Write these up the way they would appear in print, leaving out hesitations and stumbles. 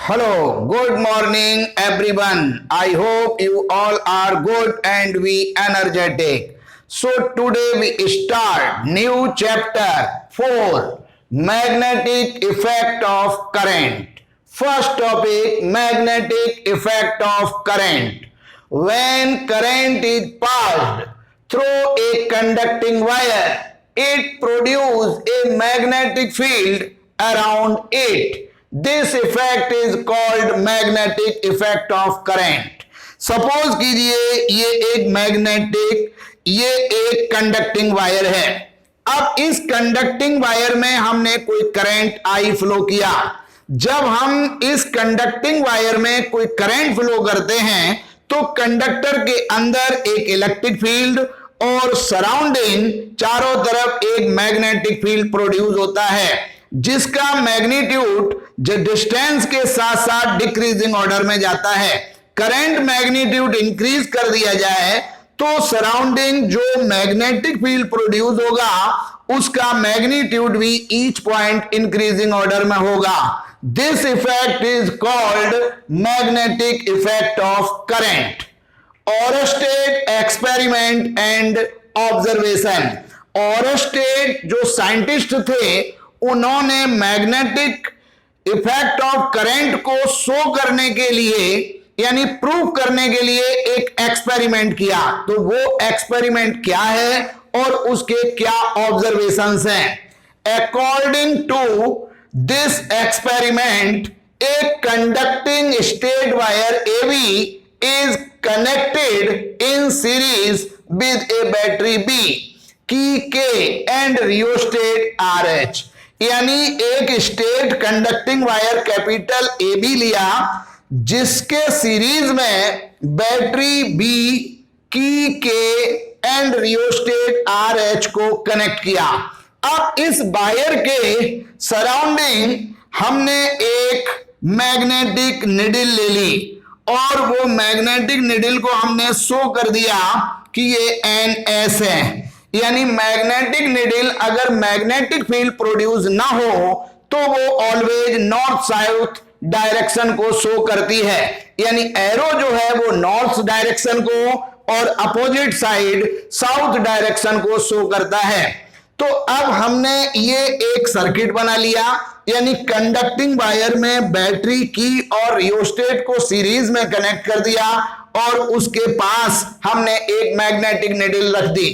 Hello, good morning everyone. I hope you all are good and we energetic. So today we start new chapter 4, magnetic effect of current. First topic, magnetic effect of current. When current is passed through a conducting wire, it produces a magnetic field around it. This effect is called magnetic effect of current. Suppose कीजिए ये एक conducting wire है. अब इस conducting wire में हमने कोई current I flow किया. जब हम इस कंडक्टिंग वायर में कोई करंट फ्लो करते हैं तो कंडक्टर के अंदर एक इलेक्ट्रिक फील्ड और सराउंडिंग चारों तरफ एक मैग्नेटिक फील्ड प्रोड्यूस होता है, जिसका मैग्नीट्यूड जो डिस्टेंस के साथ साथ डिक्रीजिंग ऑर्डर में जाता है. करंट मैग्नीट्यूड इंक्रीज कर दिया जाए तो सराउंडिंग जो मैग्नेटिक फील्ड प्रोड्यूस होगा उसका मैग्नीट्यूड भी ईच पॉइंट इंक्रीजिंग ऑर्डर में होगा. This effect is called magnetic effect of current. Oersted experiment and observation. Oersted जो साइंटिस्ट थे उन्होंने मैग्नेटिक इफेक्ट ऑफ करंट को शो करने के लिए यानी प्रूव करने के लिए एक एक्सपेरिमेंट किया. तो वो एक्सपेरिमेंट क्या है और उसके क्या ऑब्जर्वेशंस हैं. According to this experiment a conducting straight wire AB is connected in series with a battery B key K and rheostat R H. यानी एक straight conducting wire capital A B लिया जिसके सीरीज में battery B key K and rheostat R H को connect किया. अब इस wire के सराउंडिंग हमने एक मैग्नेटिक निडल ले ली और वो मैग्नेटिक निडल को हमने शो कर दिया कि ये एन एस है. यानी मैग्नेटिक निडल अगर मैग्नेटिक फील्ड प्रोड्यूस ना हो तो वो ऑलवेज नॉर्थ साउथ डायरेक्शन को शो करती है. यानी एरो जो है वो नॉर्थ डायरेक्शन को और अपोजिट साइड साउथ डायरेक्शन को शो करता है. तो अब हमने ये एक सर्किट बना लिया, यानी कंडक्टिंग वायर में बैटरी की और रियोस्टेट को सीरीज में कनेक्ट कर दिया और उसके पास हमने एक मैग्नेटिक निडल रख दी.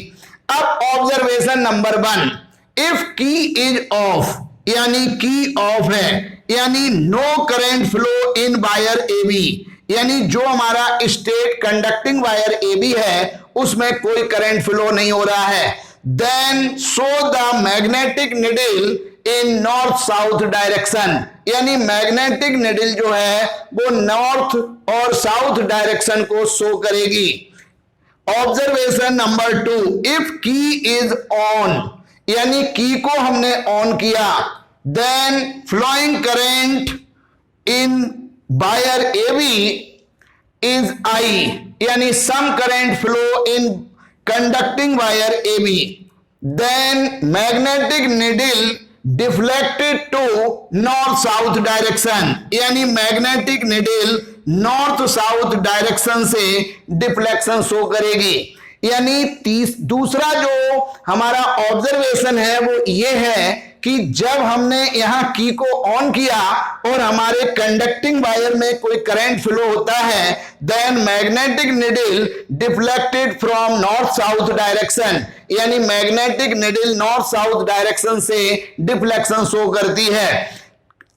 अब observation number 1, if key is off यानी की ऑफ है यानी no current flow in wire A B, यानी जो हमारा straight conducting wire A B है उसमें कोई करंट फ्लो नहीं हो रहा है. Then show the magnetic needle in north south direction, यानी मैग्नेटिक निडल जो है वो नॉर्थ और साउथ डायरेक्शन को शो करेगी. Observation number 2, if key is on यानी की को हमने ऑन किया, then flowing current in wire A B is I, यानी some current flow in conducting wire A B. Then magnetic needle deflected to north south direction, यानी magnetic needle north south direction से deflection show करेगी. यानी दूसरा जो हमारा observation है वो ये है कि जब हमने यहां की को ऑन किया और हमारे कंडक्टिंग वायर में कोई करंट फ्लो होता है, then magnetic needle deflected from north south direction, यानी magnetic needle north south direction से डिफ्लेक्शन शो करती है.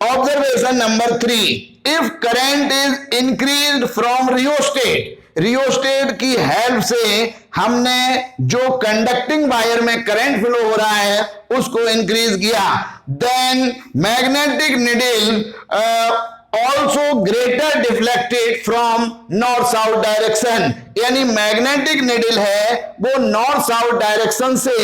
Observation number 3, if current is increased from rheostat, rheostat की हेल्प से हमने जो कंडक्टिंग वायर में करंट फ्लो हो रहा है उसको इंक्रीज किया, then magnetic needle also greater deflected from north south direction, यानी मैग्नेटिक निडल है वो नॉर्थ साउथ डायरेक्शन से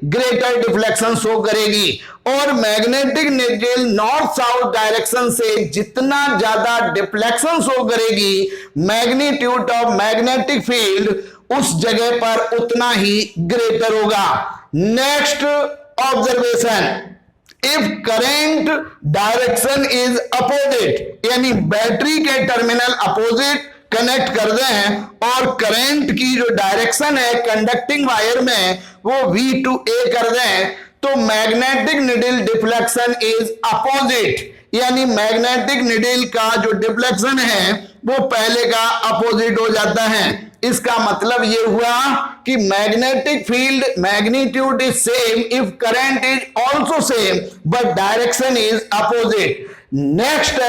ग्रेटर डिफ्लेक्शन शो करेगी. और magnetic needle north south direction से जितना ज्यादा डिफ्लेक्शन शो करेगी मैग्नीट्यूड ऑफ मैग्नेटिक फील्ड उस जगह पर उतना ही ग्रेटर होगा. Next observation, if current direction is opposite, यानी बैटरी के टर्मिनल अपोजिट कनेक्ट कर दें और करंट की जो डायरेक्शन है कंडक्टिंग वायर में वो V to A कर दें, तो magnetic needle deflection is opposite, यानी मैग्नेटिक निडल का जो डिफ्लेक्शन है वो पहले का अपोजिट हो जाता है। इसका मतलब ये हुआ कि magnetic field magnitude is same if current is also same but direction is opposite. Next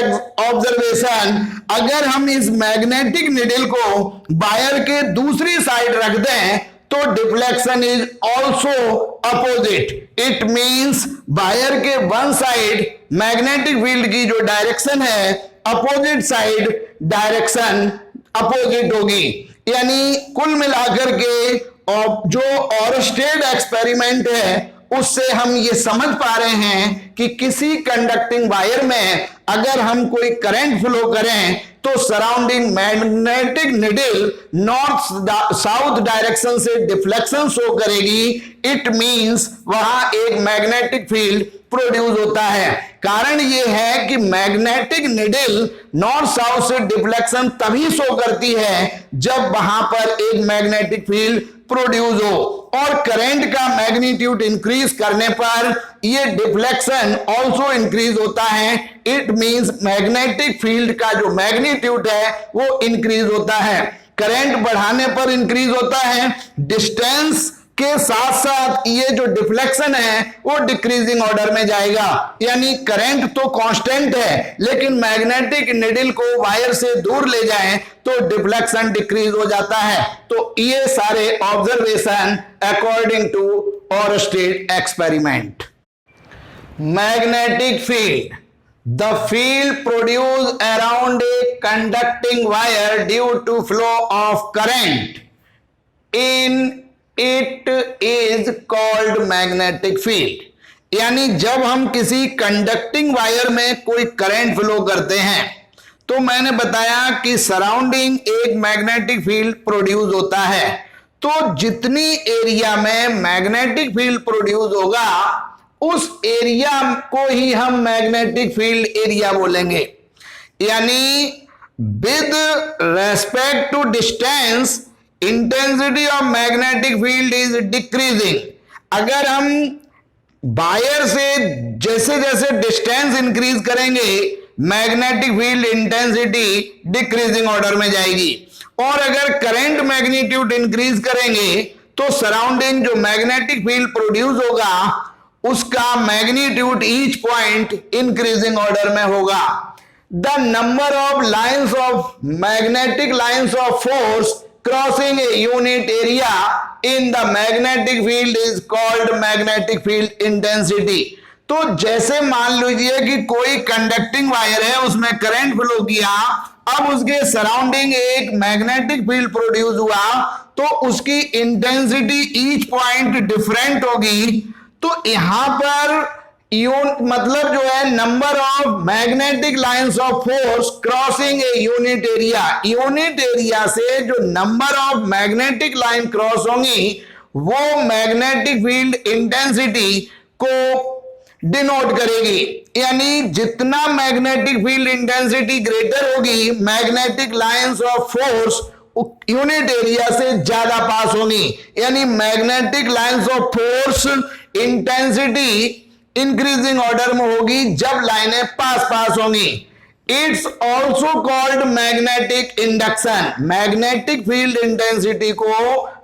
observation, अगर हम इस मैग्नेटिक निडल को वायर के दूसरी साइड रख दें तो deflection is also opposite. It means wire के वन साइड मैग्नेटिक फील्ड की जो डायरेक्शन है अपोजिट साइड डायरेक्शन अपोजिट होगी। यानी कुल मिलाकर के जो ओरस्टेड एक्सपेरिमेंट है उससे हम ये समझ पा रहे हैं कि किसी कंडक्टिंग वायर में अगर हम कोई करंट फ्लो करें तो surrounding magnetic needle north south direction से डिफ्लेक्शन शो करेगी। इट मींस वहां एक मैग्नेटिक फील्ड प्रोड्यूस होता है। कारण यह है कि मैग्नेटिक निडल नॉर्थ साउथ से डिफ्लेक्शन तभी शो करती है जब वहां पर एक मैग्नेटिक फील्ड प्रोड्यूस हो, और करंट का मैग्नीट्यूड इंक्रीज करने पर ये डिफ्लेक्शन आल्सो इंक्रीज होता है। इट मींस मैग्नेटिक फील्ड का जो मैग्नीट्यूड है वो इंक्रीज होता है। करंट बढ़ाने पर इंक्रीज होता है, डिस्टेंस के साथ साथ ये जो डिफ्लेक्शन है वो डिक्रीजिंग ऑर्डर में जाएगा। यानी करंट तो कांस्टेंट है लेकिन मैग्नेटिक निडल को वायर से दूर ले जाएं तो डिफ्लेक्शन डिक्रीज हो जाता है। तो ये सारे observation according to Oersted experiment. Magnetic field, the field produce around a conducting wire due to flow of current in it is called magnetic field. यानी जब हम किसी कंडक्टिंग वायर में कोई करंट फ्लो करते हैं तो मैंने बताया कि सराउंडिंग एक मैग्नेटिक फील्ड प्रोड्यूस होता है। तो जितनी एरिया में मैग्नेटिक फील्ड प्रोड्यूस होगा उस एरिया को ही हम मैग्नेटिक फील्ड एरिया बोलेंगे। यानी with respect to distance intensity of magnetic field is decreasing. अगर हम वायर से जैसे जैसे डिस्टेंस इंक्रीज करेंगे magnetic field intensity decreasing order में जाएगी, और अगर करंट मैग्नीट्यूड इंक्रीज करेंगे तो सराउंडिंग जो मैग्नेटिक फील्ड प्रोड्यूस होगा उसका magnitude each point increasing order में होगा। The number of lines of magnetic lines of force crossing a unit area in the magnetic field is called magnetic field intensity। तो जैसे मान लीजिए कि कोई कंडक्टिंग वायर है उसमें करंट फ्लो किया, अब उसके सराउंडिंग एक मैग्नेटिक फील्ड प्रोड्यूस हुआ तो उसकी इंटेंसिटी ईच पॉइंट डिफरेंट होगी। तो यहां पर मतलब जो है number of magnetic lines of force crossing a unit area, unit area से जो number of magnetic line cross होंगी वो मैग्नेटिक फील्ड इंटेंसिटी को डिनोट करेगी। यानी जितना मैग्नेटिक फील्ड इंटेंसिटी ग्रेटर होगी magnetic lines of force unit area से ज्यादा पास होंगी। यानी magnetic lines of force intensity increasing order में होगी जब लाइनें पास पास होंगी। It's also called magnetic induction. Magnetic field intensity को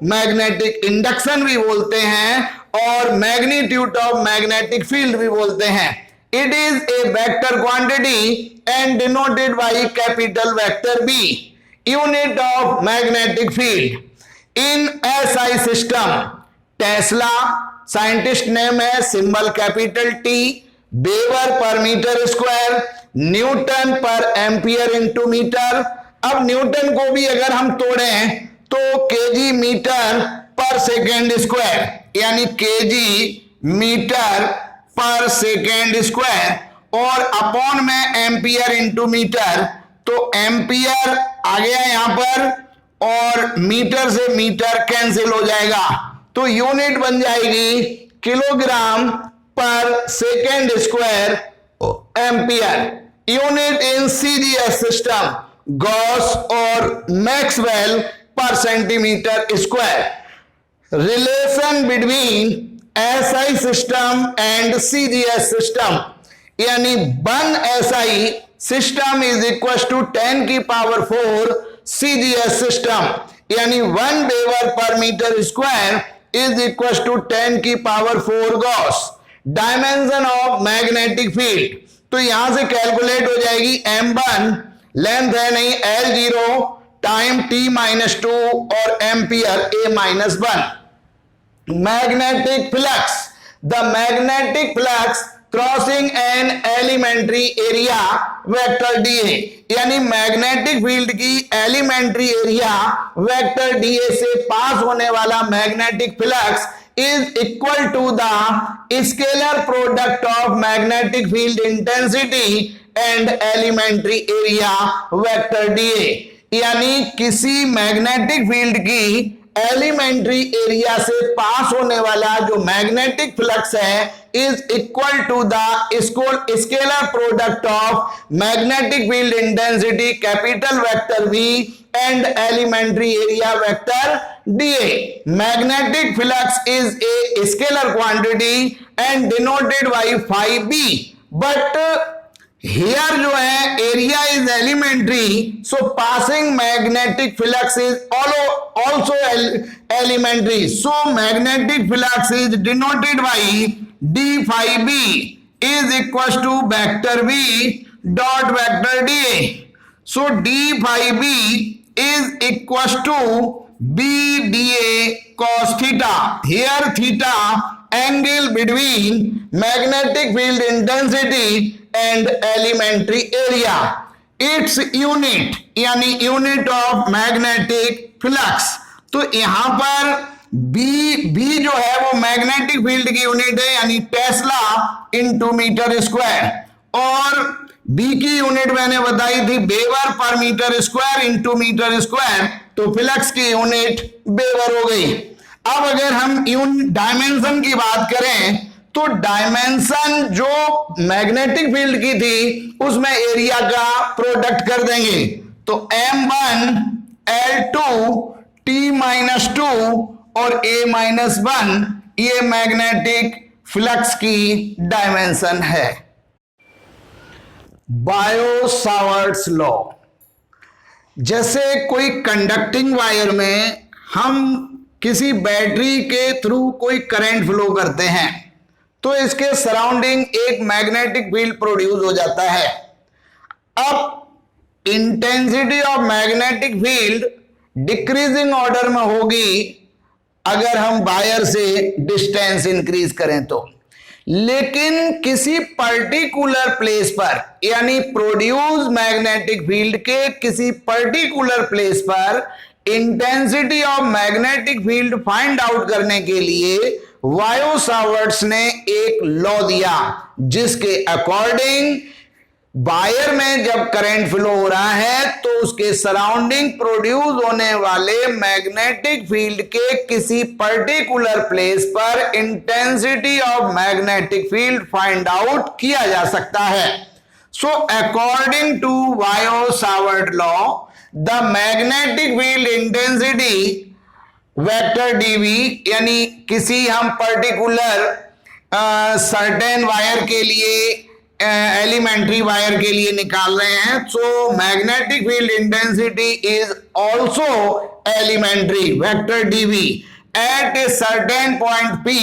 मैग्नेटिक इंडक्शन भी बोलते हैं और मैग्नीट्यूड ऑफ मैग्नेटिक फील्ड भी बोलते हैं। It is a vector quantity and denoted by capital vector B, unit of magnetic field in SI system. Tesla scientist name है, symbol capital T, weber पर metre square, newton पर ampere into metre. अब newton को भी अगर हम तोड़ें तो केजी मीटर पर सेकेंड स्क्वायर, यानी केजी मीटर पर सेकेंड स्क्वायर, और अपॉन में एम्पियर इंटू मीटर, तो एम्पियर आ गया यहां पर और मीटर से मीटर कैंसिल हो जाएगा तो यूनिट बन जाएगी kilogram per second square ampere. Unit in CGS system gauss और maxwell per centimetre square. Relation between SI system and CGS system, यानी 1 SI system is equal to 10 की पावर 4 सीजीएस सिस्टम, यानी 1 weber पर metre square is equal to 10 की power 4 gauss. Dimension of magnetic field, तो यहां से calculate हो जाएगी m1 लेंथ है नहीं L0 टाइम t-2 और ampere A-1। Magnetic flux, the magnetic flux crossing an elementary area vector dA, यानी मैग्नेटिक फील्ड की एलिमेंट्री एरिया वेक्टर dA से पास होने वाला magnetic flux is equal to the scalar product of magnetic field intensity and elementary area vector dA, यानी किसी magnetic field की elementary area से pass होने वाला जो मैग्नेटिक फ्लक्स है is equal to the scalar product of magnetic field intensity capital vector V and elementary area vector dA। Magnetic flux is a scalar quantity and denoted by phi b, but here जो है area is elementary, so passing magnetic flux is also elementary, so magnetic flux is denoted by d phi b is equal to vector V dot vector dA। So d phi b is equal to b dA cos theta, here theta angle between magnetic field intensity and elementary area, its unit यानी unit of magnetic flux. तो यहां पर B जो है वो magnetic field की unit है, यानी टेस्ला इंटू मीटर स्क्वायर, और B की यूनिट मैंने बताई थी वेबर पर metre square into metre square, तो फ्लक्स की यूनिट वेबर हो गई। अब अगर हम डायमेंशन की बात करें तो डायमेंशन जो मैग्नेटिक फील्ड की थी उसमें एरिया का प्रोडक्ट कर देंगे, तो m1 L2 t-2 और A-1 ये मैग्नेटिक फ्लक्स की डायमेंशन है। बायो-सावर्ट्स लॉ, जैसे कोई कंडक्टिंग वायर में हम किसी बैटरी के थ्रू कोई करंट फ्लो करते हैं तो इसके सराउंडिंग एक मैग्नेटिक फील्ड प्रोड्यूस हो जाता है। अब intensity of magnetic field decreasing order में होगी अगर हम वायर से डिस्टेंस इंक्रीज करें तो, लेकिन किसी पर्टिकुलर प्लेस पर, यानी प्रोड्यूस मैग्नेटिक फील्ड के किसी पर्टिकुलर प्लेस पर intensity of magnetic field find out करने के लिए बायो-सावर्ट्स ने एक लॉ दिया, जिसके अकॉर्डिंग वायर में जब करंट फ्लो हो रहा है तो उसके सराउंडिंग प्रोड्यूस होने वाले मैग्नेटिक फील्ड के किसी पर्टिकुलर प्लेस पर intensity of magnetic field find out किया जा सकता है। So according to Biot Savart law, the magnetic field intensity vector dV, यानी किसी हम पर्टिकुलर सर्टेन वायर के लिए, एलिमेंट्री वायर के लिए निकाल रहे हैं, so magnetic field intensity is also elementary vector dV at a certain point P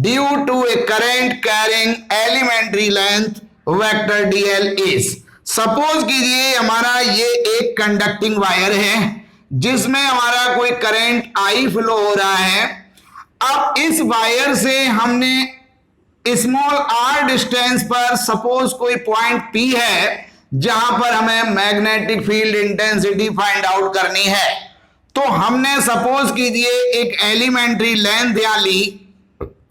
due to a current carrying elementary length vector dl is. Suppose कीजिए हमारा ये एक कंडक्टिंग वायर है जिसमें हमारा कोई करंट I फ्लो हो रहा है। अब इस वायर से हमने स्मॉल r डिस्टेंस पर सपोज कोई पॉइंट P है जहां पर हमें magnetic field intensity find out करनी है, तो हमने सपोज कीजिए एक एलिमेंट्री लेंथ या ली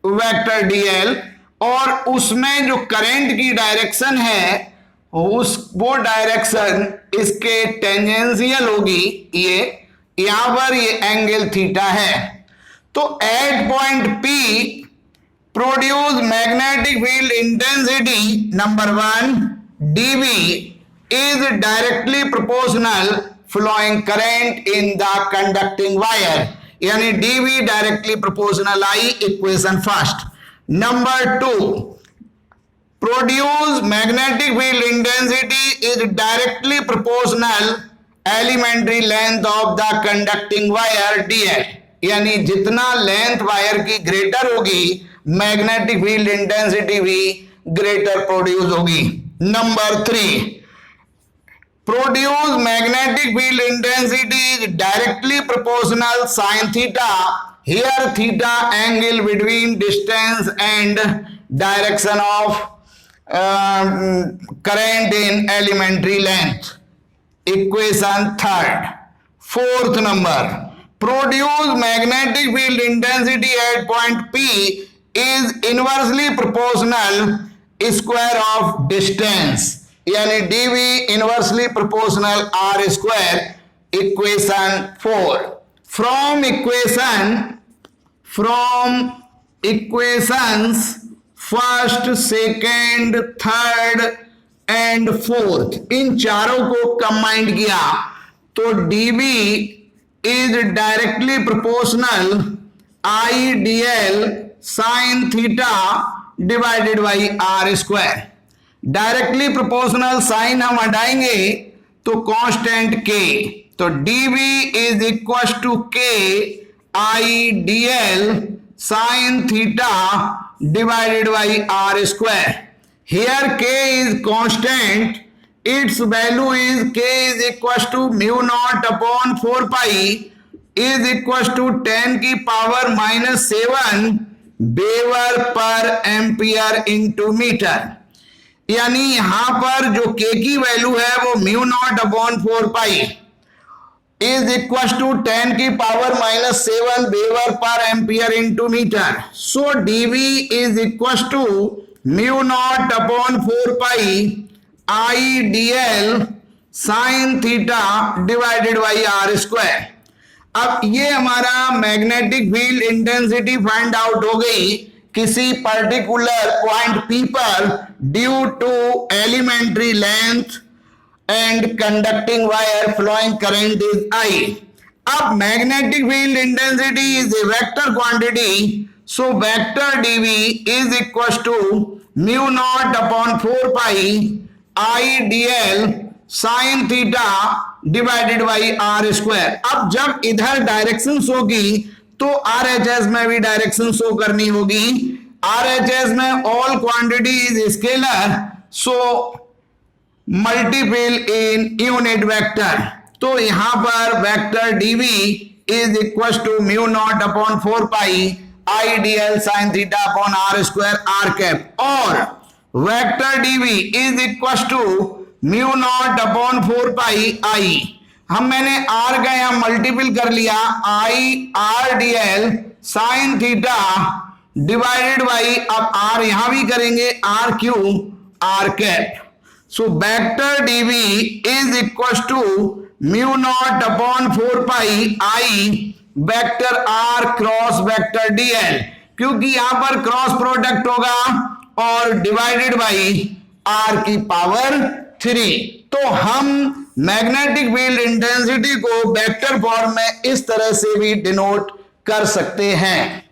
वेक्टर dl, और उसमें जो करंट की डायरेक्शन है वो डायरेक्शन इसके टेंजेंशियल होगी, ये यहां पर ये एंगल थीटा है। तो at point P produce magnetic field intensity number 1 dV is directly proportional flowing current in the conducting wire, यानी dV directly proportional I, equation first. Number 2, produce magnetic field intensity is directly proportional elementary length of the conducting wire dl, यानी जितना length wire की greater होगी magnetic field intensity भी greater produce होगी। Number 3, produce magnetic field intensity is directly proportional sin theta, here theta angle between distance and direction of current in elementary length, equation third। fourth number, produce magnetic field intensity at point P is inversely proportional square of distance, यानी dV inversely proportional r square, equation 4। From equations first, second, third and fourth, इन चारों को combined किया तो dV is directly proportional I dl sine theta divided by r square. Directly proportional sign हम हटाएंगे तो constant k, तो dV is equal to k I dl sine theta divided by r square. Here k is constant, it's value is k is equal to mu not upon 4 pi is equal to 10 की power -7 weber per ampere into metre, यानी यहां पर जो k की value है वो mu not upon 4 pi is equal to 10 की power -7 weber per ampere into metre. So dV is equal to mu not upon 4 pi I dl sine theta divided by r square. अब ये हमारा magnetic field intensity find out हो गई किसी particular point P पर due to elementary length and conducting wire flowing current is I। अब magnetic field intensity is a vector quantity, so vector dV is equal to mu not upon 4 pi I dl sine theta divided by r square. अब जब इधर direction होगी तो RHS में भी direction show करनी होगी। RHS में all quantity is scalar, so multiple in unit vector, तो यहां पर vector dV is equal to mu not upon 4 pi I dl sine theta upon r square r cap, और vector dV is equal to mu not upon 4 pi I, मैंने r का यहां multiple कर लिया I r dl sine theta divided by, अब r यहां भी करेंगे r क्यू r cap, so vector dV is equal to mu not upon 4 pi I vector r cross vector dl, क्योंकि यहां पर क्रॉस प्रोडक्ट होगा और डिवाइडेड बाई r की पावर 3। तो हम मैग्नेटिक फील्ड इंटेंसिटी को वेक्टर फॉर्म में इस तरह से भी डिनोट कर सकते हैं।